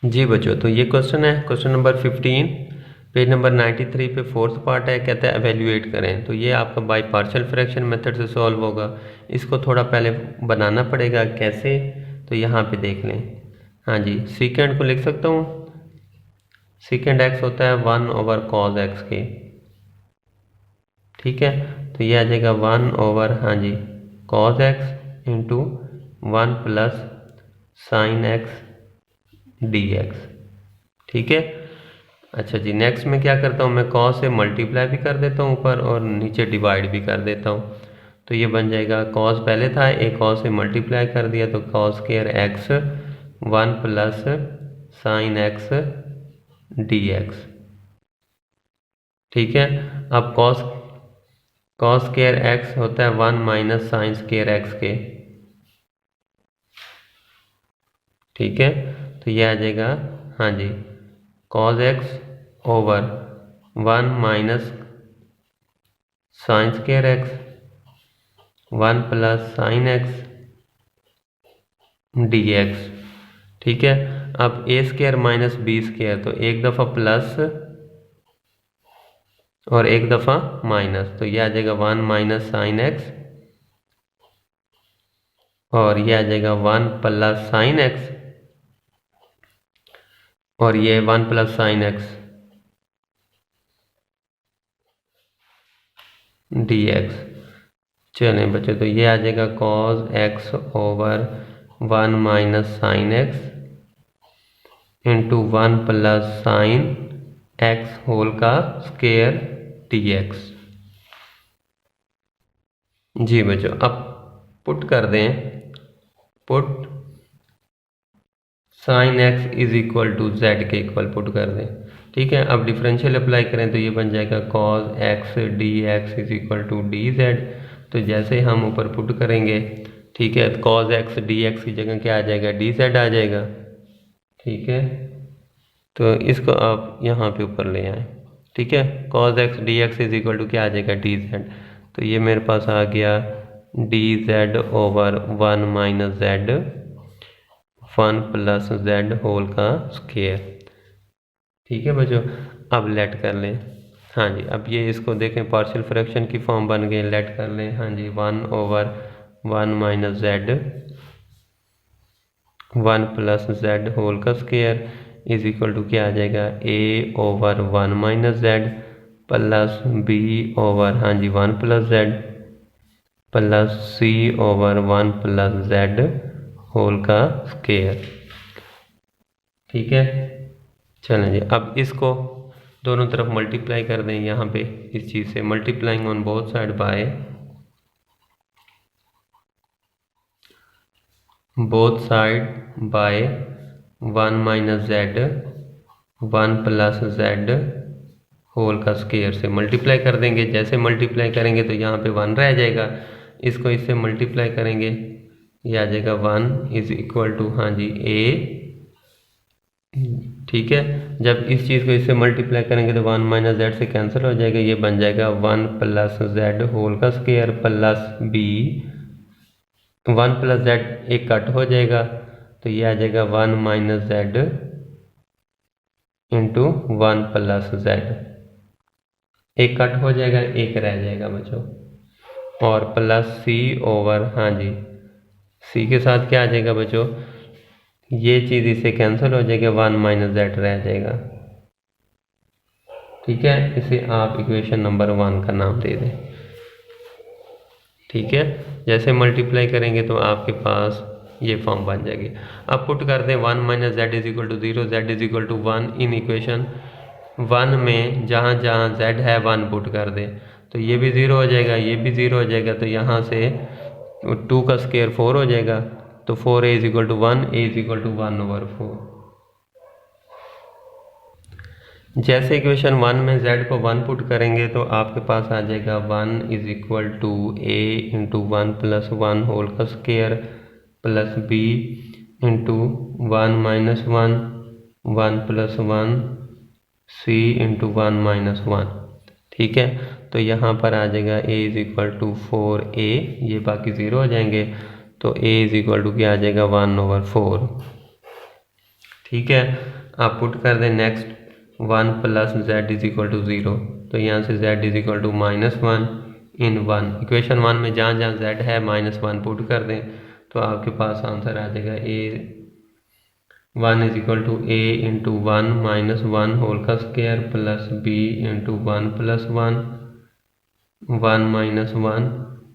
जी बच्चों, तो ये क्वेश्चन है क्वेश्चन नंबर 15 पेज नंबर 93 पे फोर्थ पार्ट है। कहता है एवेल्यूएट करें। तो ये आपका बाय पार्शियल फ्रैक्शन मेथड से सॉल्व होगा। इसको थोड़ा पहले बनाना पड़ेगा। कैसे, तो यहाँ पे देख लें। हाँ जी, सीकेंड को लिख सकता हूँ। सीकेंड एक्स होता है 1/cos एक्स के, ठीक है। तो ये आ जाएगा 1/, हाँ जी, cos x into 1 plus sine x d x, ठीक है। अच्छा जी, नेक्स्ट में क्या करता हूँ, मैं cos से मल्टीप्लाई भी कर देता हूँ ऊपर और नीचे डिवाइड भी कर देता हूँ। तो ये बन जाएगा cos पहले था, एक cos से मल्टीप्लाई कर दिया तो cos square x 1 plus sine x d x, ठीक है। अब cos स्क्वायर एक्स होता है 1 माइनस साइन स्क्वायर एक्स के, ठीक है। तो ये आ जाएगा, हाँ जी, cos x over 1 minus sine square x 1 plus sine x d x, ठीक है। अब ए स्क्वायर माइनस बी स्क्वायर, तो एक दफ़ा प्लस और एक दफ़ा माइनस, तो ये आ जाएगा 1 माइनस साइन एक्स और ये आ जाएगा 1 प्लस साइन एक्स और ये 1 plus sine x d x. चलें बच्चों, तो ये आ जाएगा cos x over 1 minus sine x into 1 plus sine x whole का स्क्वायर डी एक्स। जी बच्चों, अब पुट कर दें, put sine x is equal to z के इक्वल पुट कर दें, ठीक है। अब डिफरेंशियल अप्लाई करें तो ये बन जाएगा cos x d x is equal to d z. तो जैसे हम ऊपर पुट करेंगे, ठीक है, तो cos एक्स डी एक्स की जगह क्या आ जाएगा, डी जेड आ जाएगा, ठीक है। तो इसको आप यहाँ पे ऊपर ले आए, ठीक है। cos x d x is equal to क्या आ जाएगा, डी जेड। तो ये मेरे पास आ गया d z over 1 minus Z 1 plus Z whole का स्क्वायर, ठीक है बच्चों। अब लेट कर लें, हाँ जी। अब ये इसको देखें, पार्शियल फ्रैक्शन की फॉर्म बन गई, लेट कर लें, हाँ जी। 1 over 1 minus Z 1 plus Z whole का स्क्वायर इज इक्वल टू क्या आ जाएगा, A over 1 minus Z plus B over, हाँ जी, 1 plus Z plus C over 1 plus Z whole का स्क्वायर, ठीक है। चलें जी, अब इसको दोनों तरफ मल्टीप्लाई कर दें। यहाँ पे इस चीज़ से multiplying on both side by both side by 1 minus Z 1 plus Z whole का स्क्वायर से मल्टीप्लाई कर देंगे। जैसे मल्टीप्लाई करेंगे तो यहाँ पे 1 रह जाएगा, इसको इससे मल्टीप्लाई करेंगे, ये आ जाएगा 1 इज इक्वल टू, हाँ जी, ए, ठीक है। जब इस चीज़ को इससे मल्टीप्लाई करेंगे तो 1 माइनस जेड से कैंसिल हो जाएगा, ये बन जाएगा 1 प्लस जेड होल का square plus b 1 plus z एक कट हो जाएगा, तो ये आ जाएगा 1 minus z into 1 plus z, एक कट हो जाएगा, एक रह जाएगा बच्चों, और प्लस सी ओवर, हाँ जी, सी के साथ क्या आ जाएगा बच्चों, ये चीज़ इससे कैंसिल हो जाएगी, 1 माइनस जेड रह जाएगा, ठीक है। इसे आप इक्वेशन नंबर 1 का नाम दे दें, ठीक है। जैसे मल्टीप्लाई करेंगे तो आपके पास ये फॉर्म बन जाएगी। अब पुट कर दें 1 minus z is equal to 0, z is equal to 1 in equation 1 में जहाँ जहाँ जेड है 1 पुट कर दें, तो ये भी 0 हो जाएगा, ये भी 0 हो जाएगा, तो यहाँ से 2 का स्क्वायर 4 हो जाएगा, तो 4a is equal to 1, a is equal to 1/4। जैसे इक्वेशन 1 में z को 1 पुट करेंगे तो आपके पास आ जाएगा 1 is equal to a into 1 plus 1 whole का square plus b into 1 minus 1 1 plus 1 c into 1 minus 1, ठीक है। तो यहाँ पर आ जाएगा a is equal to 4a, ये बाकी 0 हो जाएंगे, तो a इज इक्वल टू क्या आ जाएगा 1/4, ठीक है, आप पुट कर दें next 1 plus z is equal to 0, तो यहाँ से z is equal to -1 in 1। Equation 1 में जहाँ जहाँ z है -1 पुट कर दें तो आपके पास आंसर आ जाएगा a1 is equal to a into 1 -1 whole का square plus b into 1 plus 1 1 -1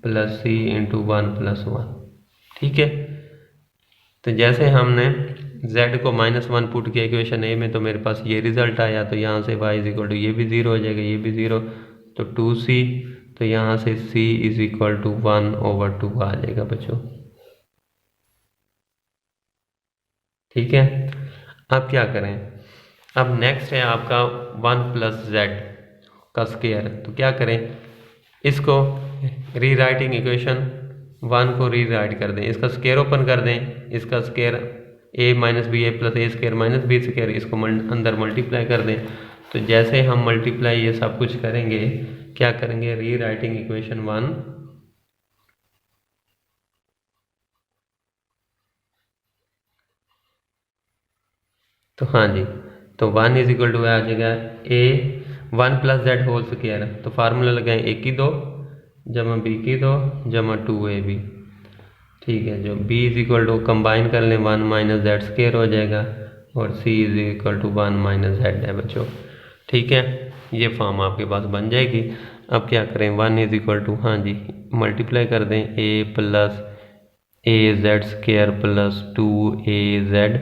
plus c into 1 plus 1। ठीक है, तो जैसे हमने z को -1 पुट किया इक्वेशन a में तो मेरे पास ये रिजल्ट आया, तो यहाँ से y इज इक्वल टू ये भी 0 हो जाएगा, ये भी 0, तो 2c, तो यहाँ से c इज इक्वल टू 1/2 आ जाएगा बच्चों। ठीक है, अब क्या करें, अब नेक्स्ट है आपका 1 प्लस जेड का स्क्वायर, तो क्या करें, इसको रीराइटिंग इक्वेशन 1 को रीराइट कर दें, इसका स्क्वायर ओपन कर दें, इसका square a minus b a plus a square minus b square, इसको अंदर मल्टीप्लाई कर दें। तो जैसे हम मल्टीप्लाई ये सब कुछ करेंगे, क्या करेंगे, रीराइटिंग इक्वेशन 1 तो हाँ जी, तो 1 इज इक्वल टू आ जाएगा a 1 plus Z whole square, तो फार्मूला लगाएं a की 2 जमा b की 2 जमा 2ab। ठीक है, जो b is equal to combine कर लें 1 माइनस जेड स्क्वायर हो जाएगा और c is equal to 1 minus z है बच्चों। ठीक है, ये फॉर्म आपके पास बन जाएगी। अब क्या करें, 1 इज इक्वल टू हाँ जी मल्टीप्लाई कर दें a plus a z square plus 2az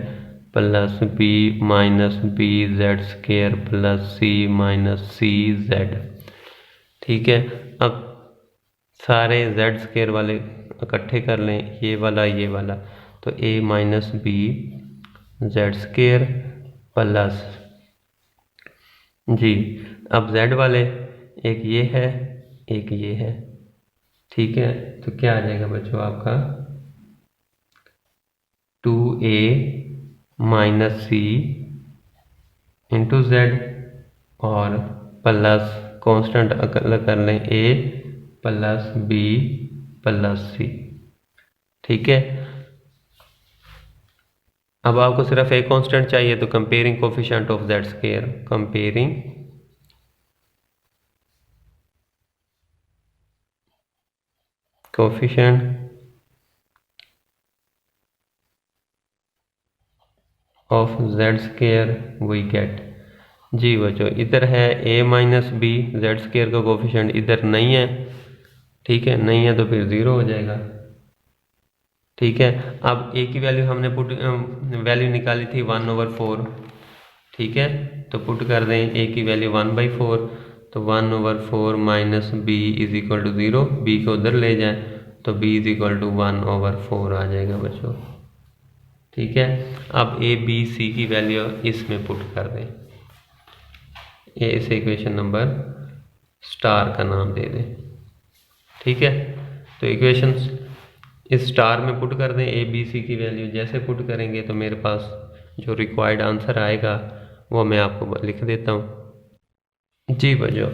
plus b minus B Z square plus c minus c z. ठीक है, अब सारे z स्क्वायर वाले इकट्ठे कर लें, ये वाला, तो a minus B Z square plus जी, अब z वाले एक ये है एक ये है। ठीक है, तो क्या आ जाएगा बच्चों आपका 2a minus C into Z और प्लस कांस्टेंट अलग कर लें a plus b plus C. ठीक है, अब आपको सिर्फ एक कांस्टेंट चाहिए, तो comparing coefficient of Z square, comparing coefficient of Z square we get. जी बच्चों, इधर है a minus B Z square का कोफिशिएंट, इधर नहीं है। ठीक है, नहीं है तो फिर 0 हो जाएगा। ठीक है, अब a की वैल्यू हमने वैल्यू निकाली थी 1/4। ठीक है, तो पुट कर दें a की वैल्यू 1/4, तो 1/4 minus b is equal to 0, b को उधर ले जाएं तो b इज इक्वल टू 1/4 आ जाएगा बच्चों। ठीक है, अब a b c की वैल्यू इसमें पुट कर दें, इस इक्वेशन नंबर स्टार का नाम दे दें। ठीक है, तो इक्वेशन इस स्टार में पुट कर दें a b c की वैल्यू। जैसे पुट करेंगे तो मेरे पास जो रिक्वायर्ड आंसर आएगा वो मैं आपको लिख देता हूँ। जी बच्चों,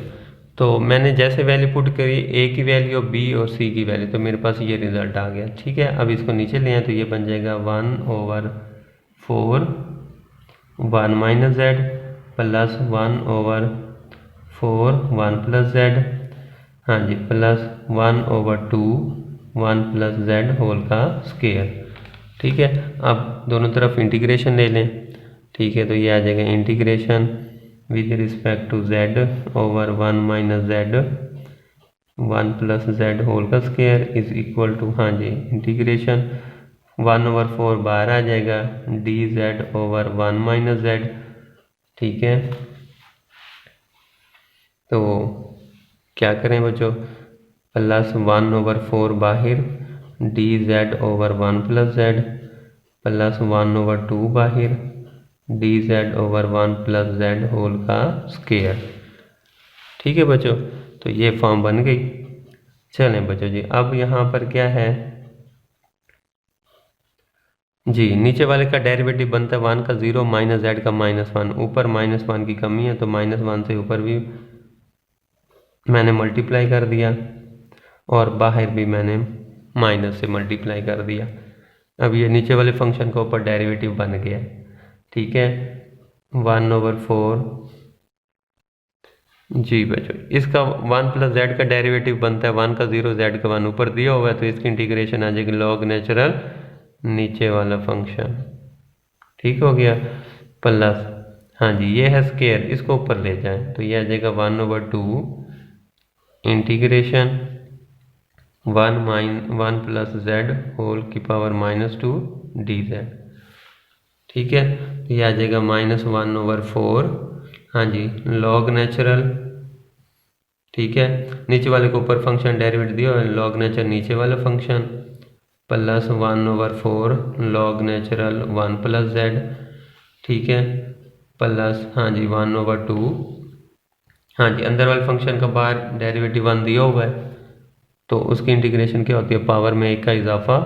तो मैंने जैसे वैल्यू पुट करी a की वैल्यू b और c की वैल्यू, तो मेरे पास ये रिजल्ट आ गया। ठीक है, अब इसको नीचे ले आए तो ये बन जाएगा 1/4 1 minus Z plus 1/4 1 plus Z, हाँ जी, प्लस 1/2 1 प्लस जेड होल का स्क्वायर। ठीक है, अब दोनों तरफ इंटीग्रेशन ले लें। ठीक है, तो ये आ जाएगा integration with respect to z over 1 minus Z 1 plus Z whole का स्क्वायर इज इक्वल टू हाँ जी इंटीग्रेशन 1/4 बाहर आ जाएगा dz ओवर 1 माइनस जेड। ठीक है, तो क्या करें बच्चों, प्लस 1/4 बाहर dz over 1 plus Z plus 1/2 बाहर dz over 1 plus Z whole का स्क्वायर। ठीक है बच्चों, तो ये फॉर्म बन गई। चलें बच्चों जी, अब यहाँ पर क्या है जी, नीचे वाले का डेरिवेटिव बनता है 1 का 0 माइनस जेड का -1, ऊपर -1 की कमी है तो -1 से ऊपर भी मैंने मल्टीप्लाई कर दिया और बाहर भी मैंने माइनस से मल्टीप्लाई कर दिया। अब ये नीचे वाले फंक्शन का ऊपर डेरिवेटिव बन गया। ठीक है, 1/4। जी बच्चों, इसका 1 + z का डेरिवेटिव बनता है 1 का 0, z का 1 ऊपर दिया हुआ है, तो इसकी इंटीग्रेशन आ जाएगी लॉग नेचुरल नीचे वाला फंक्शन। ठीक हो गया, प्लस हाँ जी ये है स्केयर, इसको ऊपर ले जाएं तो ये आ जाएगा 1/2 इंटीग्रेशन 1 + z होल की पावर -2 dz। ठीक है, तो ये आ जाएगा -1/4 हाँ जी लॉग नेचुरल। ठीक है, नीचे वाले के ऊपर फंक्शन डेरिवेटिव दिया है, लॉग नेचुरल नीचे वाला function plus 1/4 log natural 1 + z। ठीक है, प्लस हाँ जी 1/2 हाँ जी अंदर वाले फंक्शन का बाहर डेरिवेटिव 1 दिया हुआ है, तो उसकी इंटीग्रेशन क्या होती है, पावर में 1 का इजाफा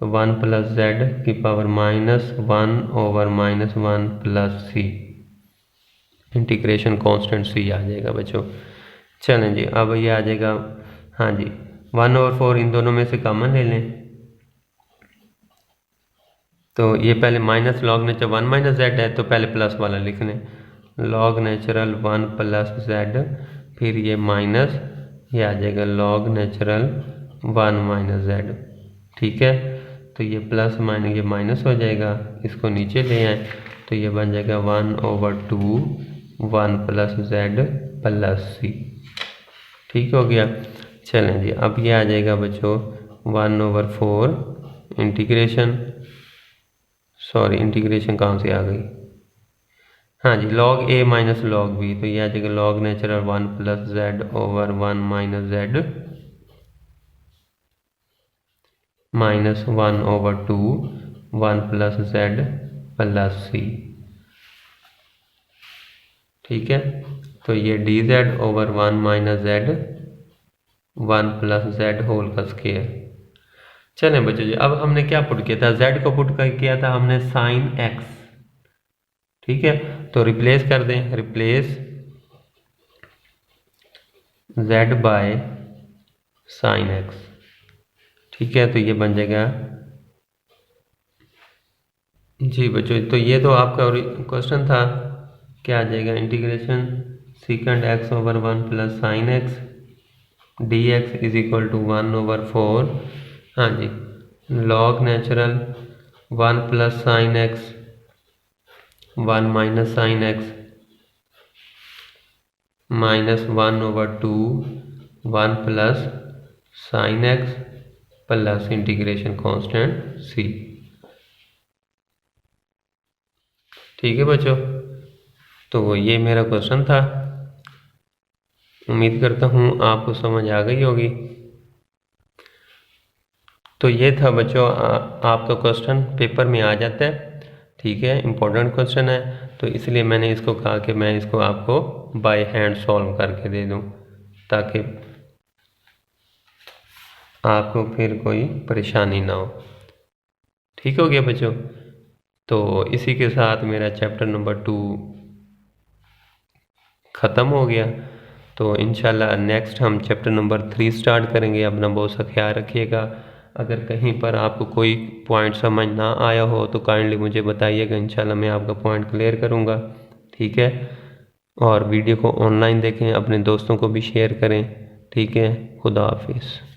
1 + z की power -1/-1 + c, integration constant c आ जाएगा बच्चों। चलें जी, अब ये आ जाएगा हाँ जी 1/4 इन दोनों में से कॉमन ले लें, तो ये पहले माइनस लॉग नेचुरल 1 - z है, तो पहले प्लस वाला लिख लें, लॉग नेचुरल 1 + z, फिर ये माइनस, ये आ जाएगा लॉग नेचुरल 1 - z। ठीक है, तो ये प्लस माइनस ये माइनस हो जाएगा, इसको नीचे ले आए तो ये बन जाएगा 1/2 1 + z + c। ठीक हो गया, चलें जी अब ये आ जाएगा बच्चों 1/4 इंटीग्रेशन, सॉरी इंटीग्रेशन कहाँ से आ गई, हाँ जी log a - log b, तो ये आ जाएगा log natural 1 + z/1 - z -1/2 1 + z + c। ठीक है, तो ये dz/1 - z 1 + z होल का स्क्वायर। चलें बच्चों जी, अब हमने क्या पुट किया था, z को पुट कर किया था हमने sin x। ठीक है, तो रिप्लेस कर दें, replace z by sin x। ठीक है, तो ये बन जाएगा जी बच्चों, तो ये तो आपका क्वेश्चन था, क्या आ जाएगा integration secant x/1 + sin x dx = 1/4 हाँ जी log natural 1 + sin x 1 - sin x -1/2 1 + sin x plus integration constant c। ठीक है बच्चों, तो ये मेरा क्वेश्चन था, उम्मीद करता हूँ आपको समझ आ गई होगी। तो ये था बच्चों आपका क्वेश्चन पेपर में आ जाता है। ठीक है, इम्पोर्टेंट क्वेश्चन है, तो इसलिए मैंने इसको कहा कि मैं इसको आपको बाय हैंड सॉल्व करके दे दूं, ताकि आपको फिर कोई परेशानी ना हो। ठीक हो गया बच्चों, तो इसी के साथ मेरा चैप्टर नंबर 2 ख़त्म हो गया। तो इंशाल्लाह नेक्स्ट हम चैप्टर नंबर 3 स्टार्ट करेंगे। अपना बहुत सा ख्याल रखिएगा। अगर कहीं पर आपको कोई पॉइंट समझ ना आया हो तो काइंडली मुझे बताइएगा, इंशाल्लाह मैं आपका पॉइंट क्लियर करूँगा। ठीक है, और वीडियो को ऑनलाइन देखें, अपने दोस्तों को भी शेयर करें। ठीक है, खुदा हाफिज़।